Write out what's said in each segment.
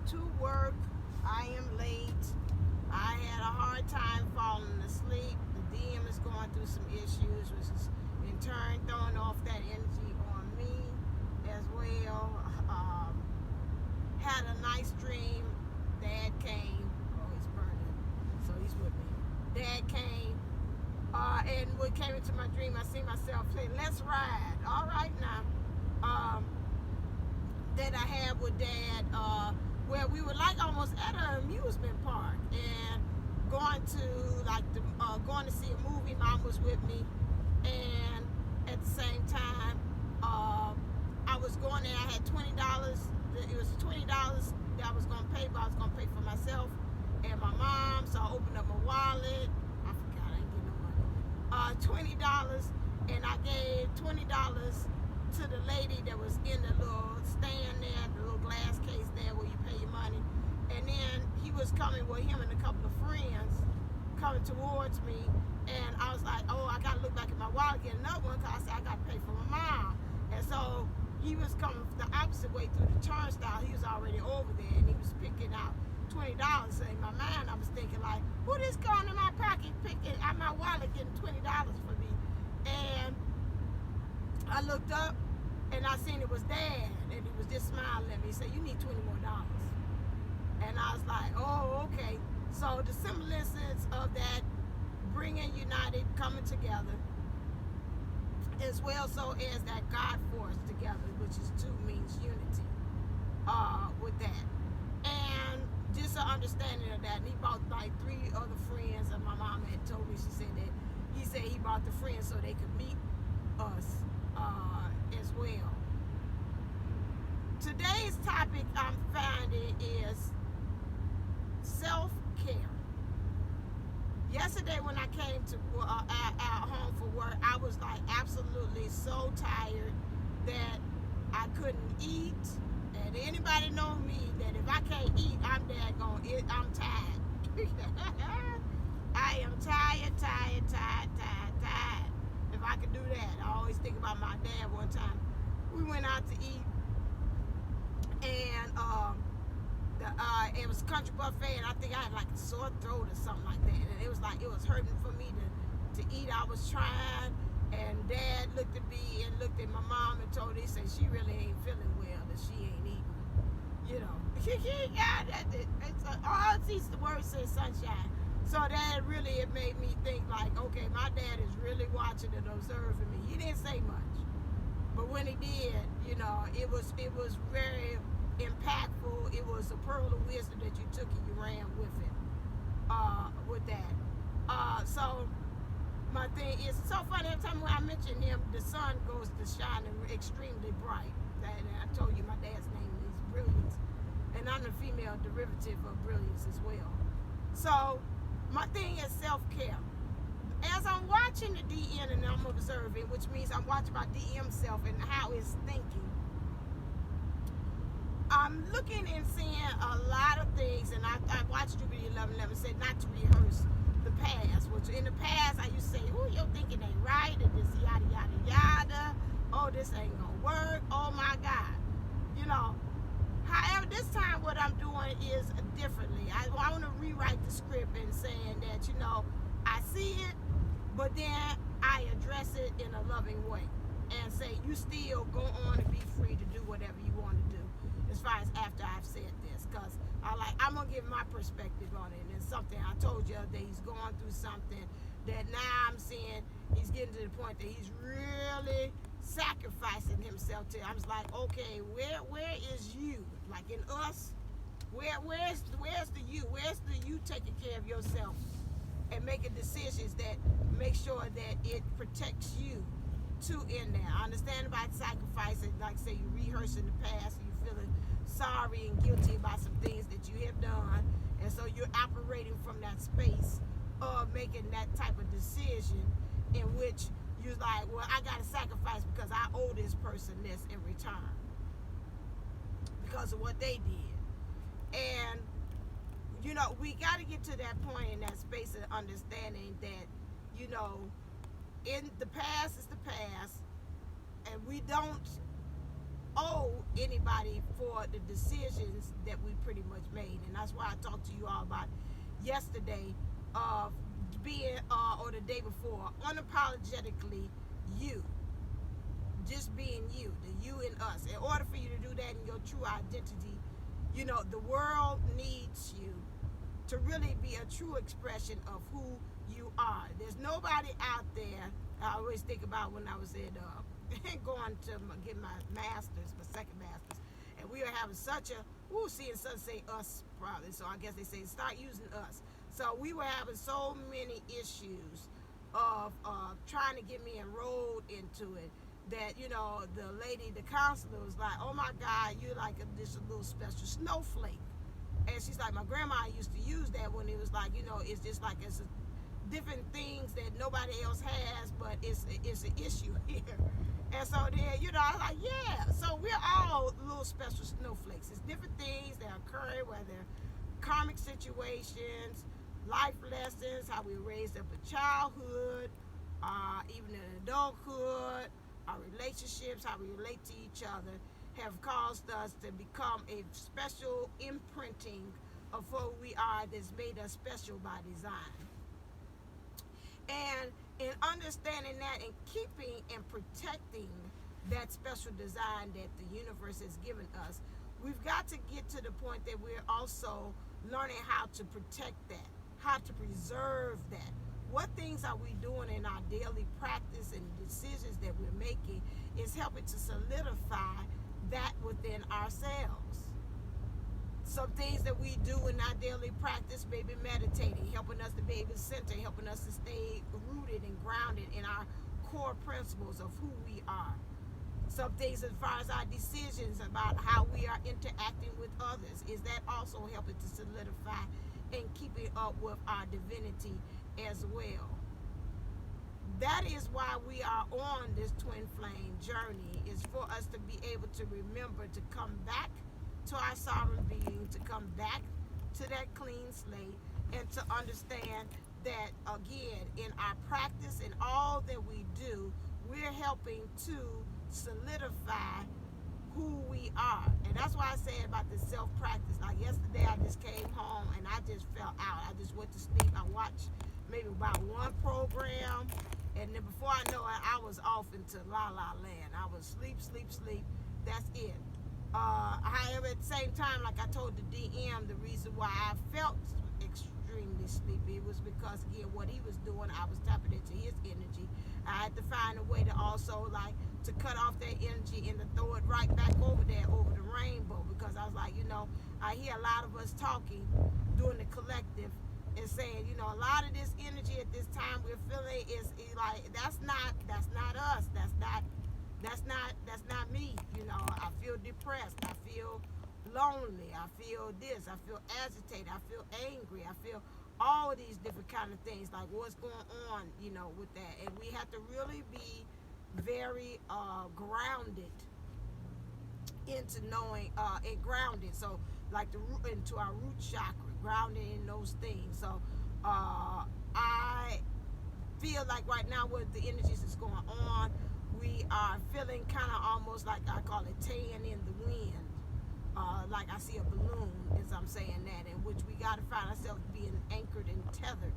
to work. I am late. I had a hard time falling asleep. The DM is going through some issues, which is in turn throwing off that energy on me as well. Had a nice dream. Dad came. Oh, he's burning, so he's with me. Dad came, and what came into my dream, I see myself playing Let's Ride. All right now. That I had with Dad, where we were like almost at an amusement park and going to see a movie. Mom was with me, and at the same time, I was going there. I had $20. It was $20 that I was going to pay, but I was going to pay for myself and my mom. So I opened up my wallet. I forgot I didn't get no money. $20, and I gave $20 to the lady that was in the little stand there, the little glass case there where you pay your money. And then he was coming with him and a couple of friends coming towards me, and I was like, oh, I gotta look back at my wallet, get another one, because I said I gotta pay for my mom. And so he was coming the opposite way through the turnstile. He was already over there, and he was picking out $20. So in my mind, I was thinking like, who this going in my pocket, picking out my wallet, getting $20 for me? And I looked up, and I seen it was Dad, and he was just smiling at me. He said, you need $20 more. And I was like, oh, okay. So the symbolisms of that, bringing united, coming together, as well so as that God force together, which is two means unity, with that. And just an understanding of that. And he brought like 3 other friends, and my mom had told me, she said that he said he brought the friends so they could meet us as well. Today's topic I'm finding is self-care. Yesterday when I came to our home for work, I was like absolutely so tired that I couldn't eat. And anybody know me that if I can't eat, I'm tired. I am tired. If I could do that, I always think about my dad. One time we went out to eat, and it was country buffet, and I think I had like a sore throat or something like that, and it was hurting for me to eat. I was trying, and Dad looked at me and looked at my mom and told her, he said she really ain't feeling well, that she ain't eating. You know, she ain't got that. All the word says sunshine. So that really, it made me think like, okay, my dad is really watching and observing me. He didn't say much, but when he did, you know, it was very impactful. It was a pearl of wisdom that you took and you ran with it, with that. So my thing is, it's so funny, every time when I mention him, the sun goes to shining extremely bright. And I told you my dad's name is Brilliance, and I'm the female derivative of Brilliance as well. So my thing is self-care. As I'm watching the DM and I'm observing, which means I'm watching my DM self and how it's thinking, I'm looking and seeing a lot of things, and I watched Jubilee 1111 say not to rehearse the past, which in the past I used to say, oh, your thinking ain't right, and this yada, yada, yada, oh, this ain't gonna work, oh my God, you know. However, this time what I'm doing is differently. I want to rewrite the script and saying that, you know, I see it, but then I address it in a loving way and say, you still go on and be free to do whatever you want to do. As far as after I've said this, because I'm gonna give my perspective on it. And it's something I told you the other day, he's going through something that now I'm seeing he's getting to the point that he's really sacrificing himself to. I was like, okay, where is you? Like in us, where's the you? Where's the you taking care of yourself and making decisions that make sure that it protects you too in there? I understand about sacrificing, like say you rehearsing the past and you feeling sorry and guilty about some things that you have done, and so you're operating from that space of making that type of decision in which you're like, well, I gotta sacrifice because I owe this person this in return because of what they did. And you know, we got to get to that point in that space of understanding that, you know, in the past is the past, and we don't owe anybody for the decisions that we pretty much made. And that's why I talked to you all about yesterday of being, or the day before, unapologetically you. Just being you, the you in us. In order for you to do that in your true identity, you know, the world needs you to really be a true expression of who you are. There's nobody out there. I always think about when I was going to get my master's, my second master's, and we were having such a, seeing some say us probably, so I guess they say start using us. So we were having so many issues of trying to get me enrolled into it, that, you know, the lady, the counselor was like, oh my God, you're like this little special snowflake. And she's like, my grandma used to use that when it was like, you know, it's just like it's different things that nobody else has, but it's an issue here. And so then, you know, I was like, yeah. So we're all little special snowflakes. It's different things that are occurring, whether karmic situations, life lessons, how we were raised up in childhood, even in adulthood, our relationships, how we relate to each other, have caused us to become a special imprinting of who we are that's made us special by design. And in understanding that and keeping and protecting that special design that the universe has given us, we've got to get to the point that we're also learning how to protect that, how to preserve that. What things are we doing in our daily practice and decisions that we're making is helping to solidify that within ourselves. Some things that we do in our daily practice, maybe meditating, helping us to be able to center, helping us to stay rooted and grounded in our core principles of who we are. Some things as far as our decisions about how we are interacting with others, is that also helping to solidify and keeping up with our divinity as well. That is why we are on this twin flame journey, is for us to be able to remember to come back to our sovereign being, to come back to that clean slate, and to understand that, again, in our practice and all that we do, we're helping to solidify who we are. And that's why I said about the self-practice. Like yesterday, I just came home and I just fell out. I just went to sleep. I watched maybe about one program, and then before I know it, I was off into la la land. I was sleep. That's it. However, at the same time, like I told the DM, the reason why I felt extremely sleepy was because, again, what he was doing, I was tapping into his energy. I had to find a way to also, like, to cut off that energy and to throw it right back over there, over the rainbow, because I was like, you know, I hear a lot of us talking during the collective and saying, you know, a lot of this energy at this time we're feeling is like, that's not us, that's not me. You know, I feel depressed, I feel lonely, I feel this, I feel agitated, I feel angry, I feel all of these different kind of things, like what's going on, you know, with that. And we have to really be very grounded into knowing and grounded, so like the root into our root chakra, grounded in those things. So I feel like right now with the energies that's going on, we are feeling kind of almost like, I call it tan in the wind. Like I see a balloon as I'm saying that, in which we got to find ourselves being anchored and tethered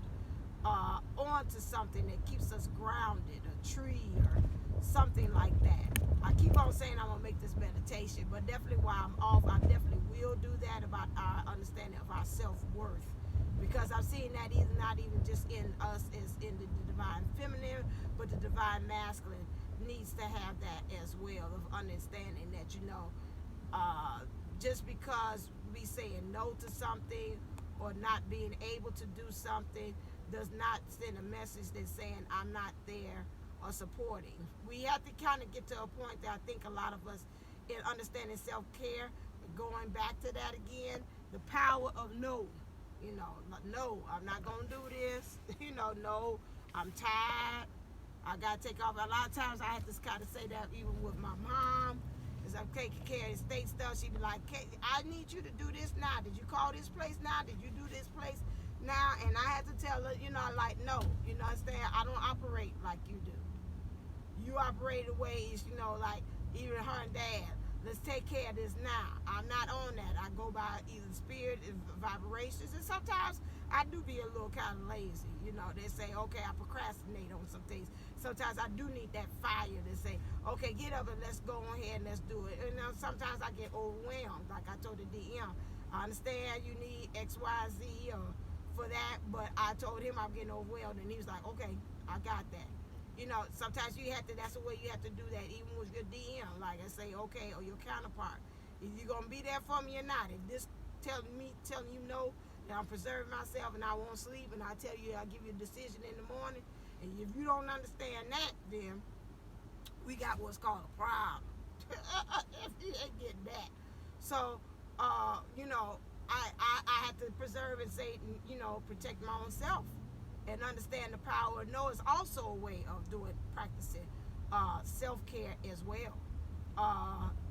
onto something that keeps us grounded, a tree or something like that. I keep on saying I'm going to make this meditation, but definitely while I'm off, I definitely will do that, about our understanding of our self-worth. Because I'm seeing that not even just in us as in the divine feminine, but the divine masculine needs to have that as well, of understanding that, you know, just because we saying no to something or not being able to do something does not send a message that's saying I'm not there or supporting. We have to kind of get to a point that I think a lot of us, in understanding self-care, going back to that again, the power of no. You know, no, I'm not going to do this. You know, no, I'm tired. I got to take off. A lot of times I have to kind of say that even with my mom. As I'm taking care of state stuff, she'd be like, I need you to do this now. Did you call this place now? Did you do this place now? And I had to tell her, you know, like, no. You know, understand? I don't operate like you do. You operate in ways, you know, like even her and dad. Let's take care of this now. I'm not on that. I go by either spirit and vibrations, and sometimes I do be a little kind of lazy. You know, they say, okay, I procrastinate on some things. Sometimes I do need that fire to say, okay, get up and let's go on here and let's do it. And sometimes I get overwhelmed, like I told the DM. I understand you need X, Y, Z for that, but I told him I'm getting overwhelmed, and he was like, okay, I got that. You know, sometimes you have to, that's the way you have to do that, even with your DM. Like I say, okay, or your counterpart. If you're going to be there for me or not. If this telling you no, that I'm preserving myself and I won't sleep, and I tell you, I'll give you a decision in the morning, and if you don't understand that, then we got what's called a problem. If you ain't getting that. So, you know, I have to preserve and say, you know, protect my own self. And understand the power of no is also a way of practicing self-care as well.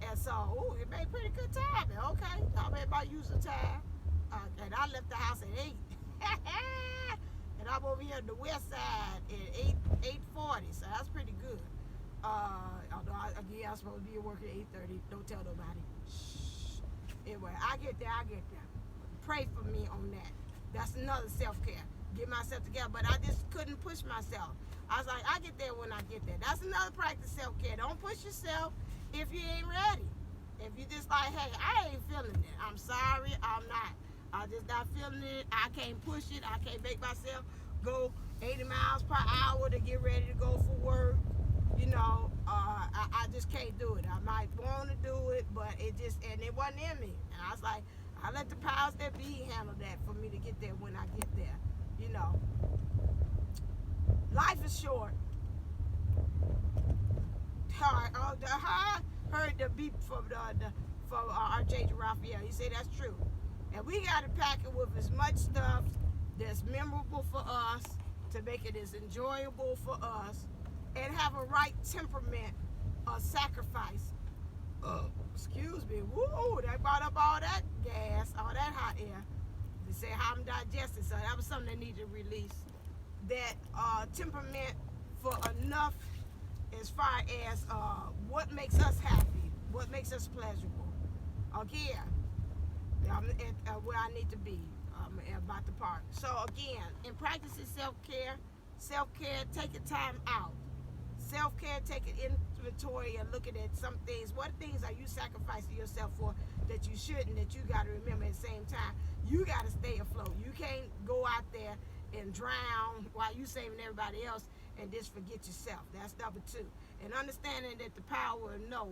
And so, it made pretty good time. Okay, I made my usual time. And I left the house at 8. And I'm over here on the west side at 8:40, so that's pretty good. Although, again, I'm supposed to be at work at 8:30. Don't tell nobody. Shh. Anyway, I get there. Pray for me on that. That's another self-care. Get myself together, but I just couldn't push myself. I was like, I get there when I get there. That's another practice, self-care. Don't push yourself if you ain't ready. If you just like, hey, I ain't feeling it. I'm sorry, I'm not. I'm just not feeling it. I can't push it. I can't make myself go 80 miles per hour to get ready to go for work. You know, I just can't do it. I might want to do it, but it wasn't in me. And I was like, I let the powers that be handle that for me to get there when I get there. You know, life is short. Heard the beep from Archangel Raphael. He said that's true, and we got to pack it with as much stuff that's memorable for us to make it as enjoyable for us, and have a right temperament of sacrifice. Excuse me. Woo! They brought up all that gas, all that hot air. They say how I'm digested, so that was something they need to release. That temperament for enough as far as what makes us happy, what makes us pleasurable. Again, I'm at where I need to be. I'm about to park. So again, in practicing self-care, taking time out. Self-care, taking inventory and looking at some things. What things are you sacrificing yourself for that you shouldn't, that you got to remember at the same time? You got to stay afloat. You can't go out there and drown while you saving everybody else and just forget yourself. That's number 2. And understanding that the power of no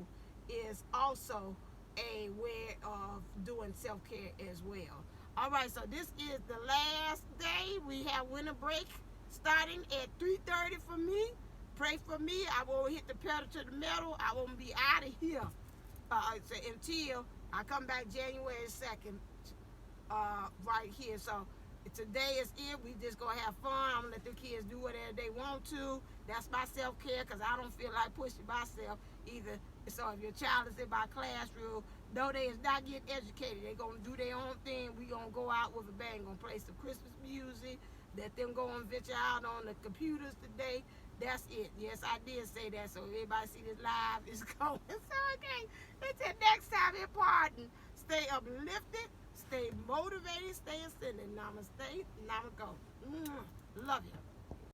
is also a way of doing self-care as well. All right, so this is the last day. We have winter break starting at 3:30 for me. Pray for me. I won't hit the pedal to the metal. I won't be out of here until I come back January 2nd right here. So today is it. We just going to have fun. I'm going to let the kids do whatever they want to. That's my self-care because I don't feel like pushing myself either. So if your child is in my classroom, no, they is not getting educated. They're going to do their own thing. We're going to go out with a bang. Going to play some Christmas music. Let them go and venture out on the computers today. That's it. Yes, I did say that. So everybody see this live is going. So okay. Until next time, important. Stay uplifted. Stay motivated. Stay ascending. Namaste. Namago. Love you.